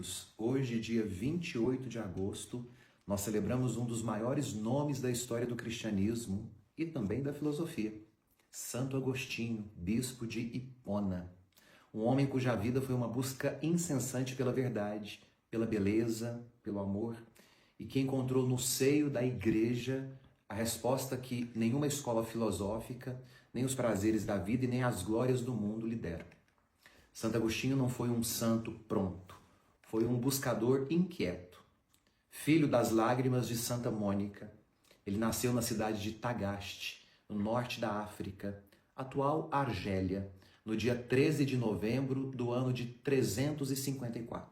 queridos, hoje, dia 28 de agosto, nós celebramos um dos maiores nomes da história do cristianismo e também da filosofia, Santo Agostinho, bispo de Hipona. Um homem cuja vida foi uma busca incessante pela verdade, pela beleza, pelo amor, e que encontrou no seio da igreja a resposta que nenhuma escola filosófica, nem os prazeres da vida e nem as glórias do mundo lhe deram. Santo Agostinho não foi um santo pronto, foi um buscador inquieto. Filho das lágrimas de Santa Mônica, ele nasceu na cidade de Tagaste, no norte da África, atual Argélia, no dia 13 de novembro do ano de 354.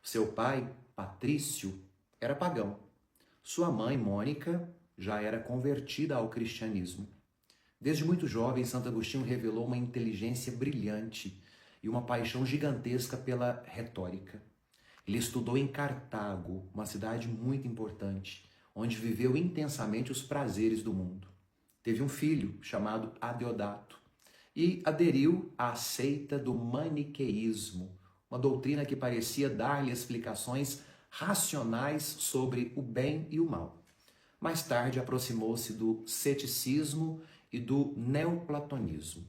Seu pai, Patrício, era pagão. Sua mãe, Mônica, já era convertida ao cristianismo. Desde muito jovem, Santo Agostinho revelou uma inteligência brilhante e uma paixão gigantesca pela retórica. Ele estudou em Cartago, uma cidade muito importante, onde viveu intensamente os prazeres do mundo. Teve um filho chamado Adeodato e aderiu à seita do maniqueísmo, uma doutrina que parecia dar-lhe explicações racionais sobre o bem e o mal. Mais tarde aproximou-se do ceticismo e do neoplatonismo.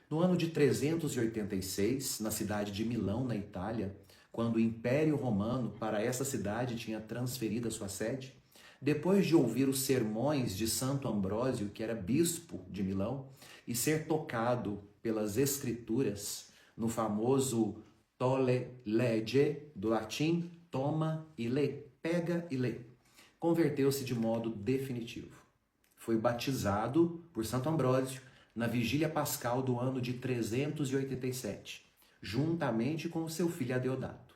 No ano de 386, na cidade de Milão, na Itália, quando o Império Romano para essa cidade tinha transferido a sua sede, depois de ouvir os sermões de Santo Ambrósio, que era bispo de Milão, e ser tocado pelas escrituras, no famoso tolle lege, do latim, toma e lê, pega e lê, converteu-se de modo definitivo. Foi batizado por Santo Ambrósio na vigília pascal do ano de 387, juntamente com o seu filho Adeodato.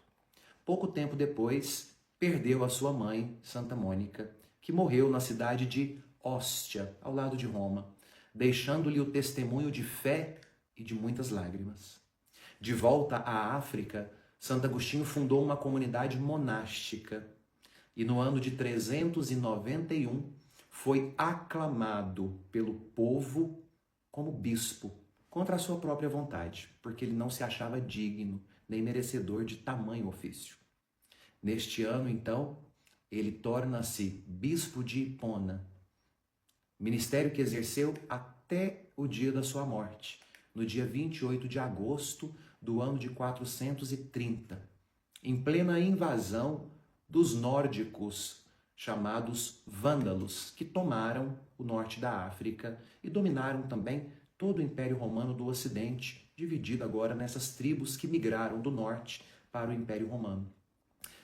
Pouco tempo depois, perdeu a sua mãe, Santa Mônica, que morreu na cidade de Ostia, ao lado de Roma, deixando-lhe o testemunho de fé e de muitas lágrimas. De volta à África, Santo Agostinho fundou uma comunidade monástica e no ano de 391 foi aclamado pelo povo como bispo, contra a sua própria vontade, porque ele não se achava digno nem merecedor de tamanho ofício. Neste ano, então, ele torna-se bispo de Hipona, ministério que exerceu até o dia da sua morte, no dia 28 de agosto do ano de 430, em plena invasão dos nórdicos, chamados vândalos, que tomaram o norte da África e dominaram também todo o Império Romano do Ocidente, dividido agora nessas tribos que migraram do norte para o Império Romano.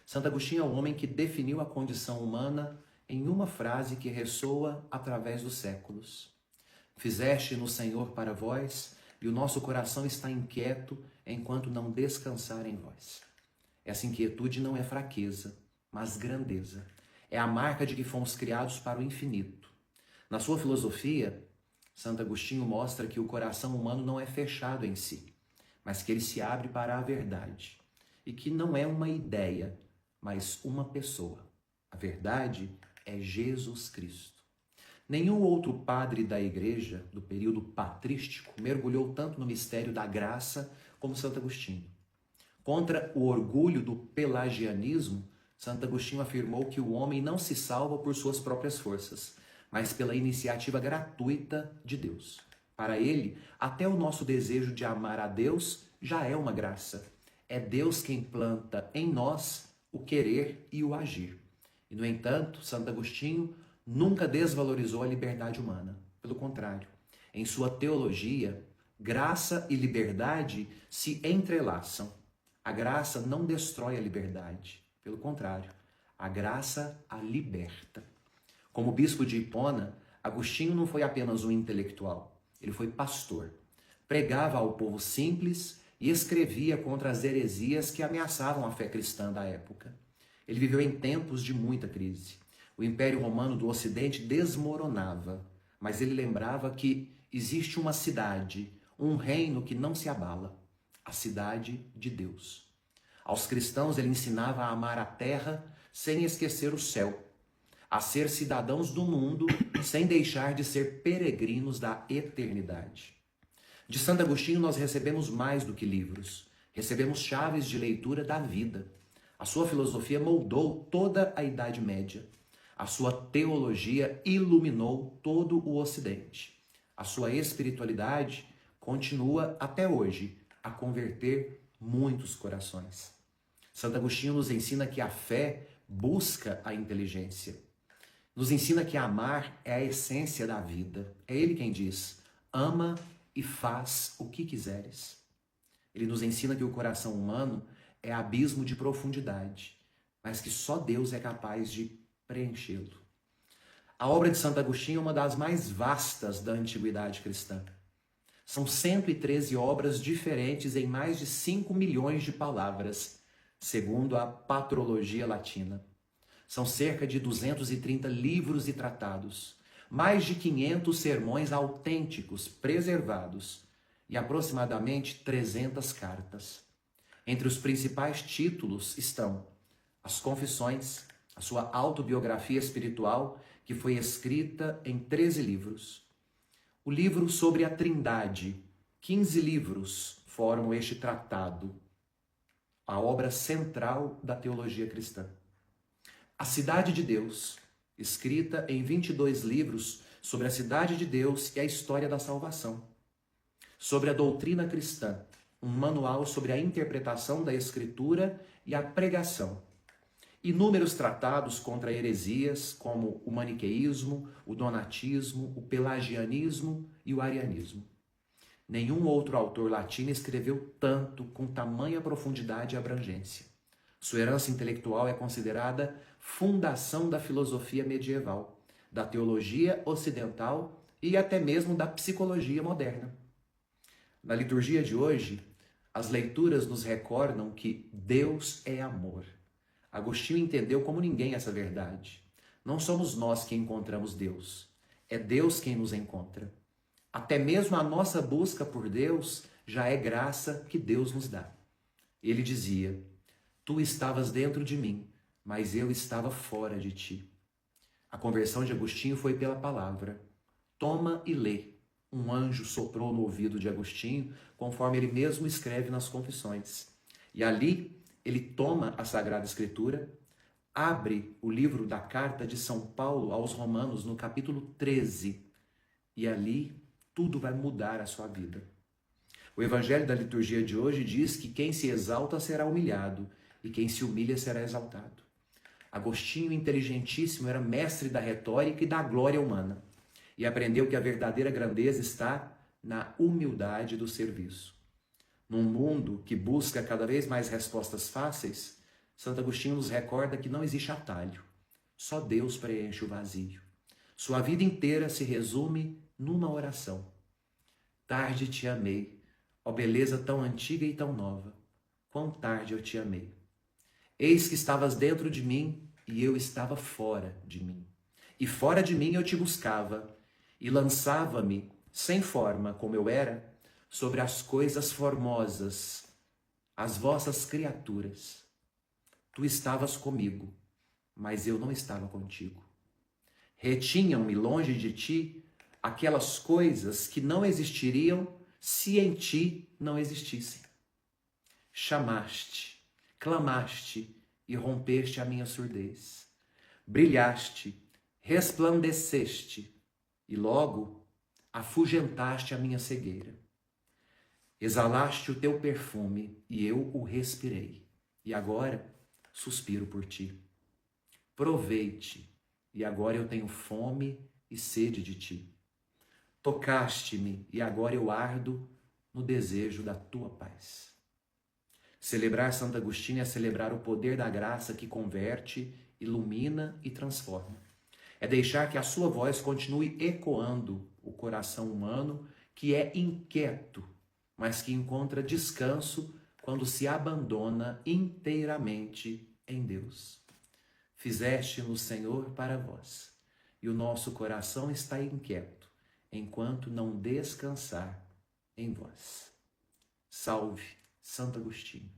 Santo Agostinho é o homem que definiu a condição humana em uma frase que ressoa através dos séculos. Fizeste-nos, Senhor, para vós, e o nosso coração está inquieto enquanto não descansar em vós. Essa inquietude não é fraqueza, mas grandeza. É a marca de que fomos criados para o infinito. Na sua filosofia, Santo Agostinho mostra que o coração humano não é fechado em si, mas que ele se abre para a verdade. E que não é uma ideia, mas uma pessoa. A verdade é Jesus Cristo. Nenhum outro padre da igreja, do período patrístico, mergulhou tanto no mistério da graça como Santo Agostinho. Contra o orgulho do pelagianismo, Santo Agostinho afirmou que o homem não se salva por suas próprias forças, mas pela iniciativa gratuita de Deus. Para ele, até o nosso desejo de amar a Deus já é uma graça. É Deus quem planta em nós o querer e o agir. E, no entanto, Santo Agostinho nunca desvalorizou a liberdade humana. Pelo contrário, em sua teologia, graça e liberdade se entrelaçam. A graça não destrói a liberdade. Pelo contrário, a graça a liberta. Como bispo de Hipona, Agostinho não foi apenas um intelectual, ele foi pastor. Pregava ao povo simples e escrevia contra as heresias que ameaçavam a fé cristã da época. Ele viveu em tempos de muita crise. O Império Romano do Ocidente desmoronava, mas ele lembrava que existe uma cidade, um reino que não se abala, a cidade de Deus. Aos cristãos ele ensinava a amar a terra sem esquecer o céu, a ser cidadãos do mundo sem deixar de ser peregrinos da eternidade. De Santo Agostinho nós recebemos mais do que livros, recebemos chaves de leitura da vida. A sua filosofia moldou toda a Idade Média. A sua teologia iluminou todo o Ocidente. A sua espiritualidade continua até hoje a converter muitos corações. Santo Agostinho nos ensina que a fé busca a inteligência. Nos ensina que amar é a essência da vida. É ele quem diz: ama e faz o que quiseres. Ele nos ensina que o coração humano é abismo de profundidade, mas que só Deus é capaz de preenchê-lo. A obra de Santo Agostinho é uma das mais vastas da antiguidade cristã. São 113 obras diferentes em mais de 5 milhões de palavras, segundo a patrologia latina. São cerca de 230 livros e tratados, mais de 500 sermões autênticos, preservados, e aproximadamente 300 cartas. Entre os principais títulos estão as Confissões, a sua autobiografia espiritual, que foi escrita em 13 livros. O livro sobre a Trindade, 15 livros formam este tratado, a obra central da teologia cristã. A Cidade de Deus, escrita em 22 livros sobre a cidade de Deus e a história da salvação. Sobre a doutrina cristã, um manual sobre a interpretação da Escritura e a pregação. Inúmeros tratados contra heresias, como o maniqueísmo, o donatismo, o pelagianismo e o arianismo. Nenhum outro autor latino escreveu tanto, com tamanha profundidade e abrangência. Sua herança intelectual é considerada fundação da filosofia medieval, da teologia ocidental e até mesmo da psicologia moderna. Na liturgia de hoje, as leituras nos recordam que Deus é amor. Agostinho entendeu como ninguém essa verdade. Não somos nós que encontramos Deus, é Deus quem nos encontra. Até mesmo a nossa busca por Deus já é graça que Deus nos dá. Ele dizia: tu estavas dentro de mim, mas eu estava fora de ti. A conversão de Agostinho foi pela palavra. Toma e lê. Um anjo soprou no ouvido de Agostinho, conforme ele mesmo escreve nas Confissões. E ali ele toma a Sagrada Escritura, abre o livro da carta de São Paulo aos Romanos, no capítulo 13, e ali tudo vai mudar a sua vida. O evangelho da liturgia de hoje diz que quem se exalta será humilhado, e quem se humilha será exaltado. Agostinho, inteligentíssimo, era mestre da retórica e da glória humana, e aprendeu que a verdadeira grandeza está na humildade do serviço. Num mundo que busca cada vez mais respostas fáceis, Santo Agostinho nos recorda que não existe atalho. Só Deus preenche o vazio. Sua vida inteira se resume numa oração. Tarde te amei, ó beleza tão antiga e tão nova. Quão tarde eu te amei. Eis que estavas dentro de mim e eu estava fora de mim. E fora de mim eu te buscava e lançava-me, sem forma como eu era, sobre as coisas formosas, as vossas criaturas. Tu estavas comigo, mas eu não estava contigo. Retinham-me longe de ti aquelas coisas que não existiriam se em ti não existissem. Chamaste, clamaste e rompeste a minha surdez. Brilhaste, resplandeceste e logo afugentaste a minha cegueira. Exalaste o teu perfume e eu o respirei. E agora suspiro por ti. Provei-te e agora eu tenho fome e sede de ti. Tocaste-me e agora eu ardo no desejo da tua paz. Celebrar Santo Agostinho é celebrar o poder da graça que converte, ilumina e transforma. É deixar que a sua voz continue ecoando o coração humano que é inquieto, mas que encontra descanso quando se abandona inteiramente em Deus. Fizeste-nos, Senhor, para vós, e o nosso coração está inquieto, enquanto não descansar em vós. Salve, Santo Agostinho.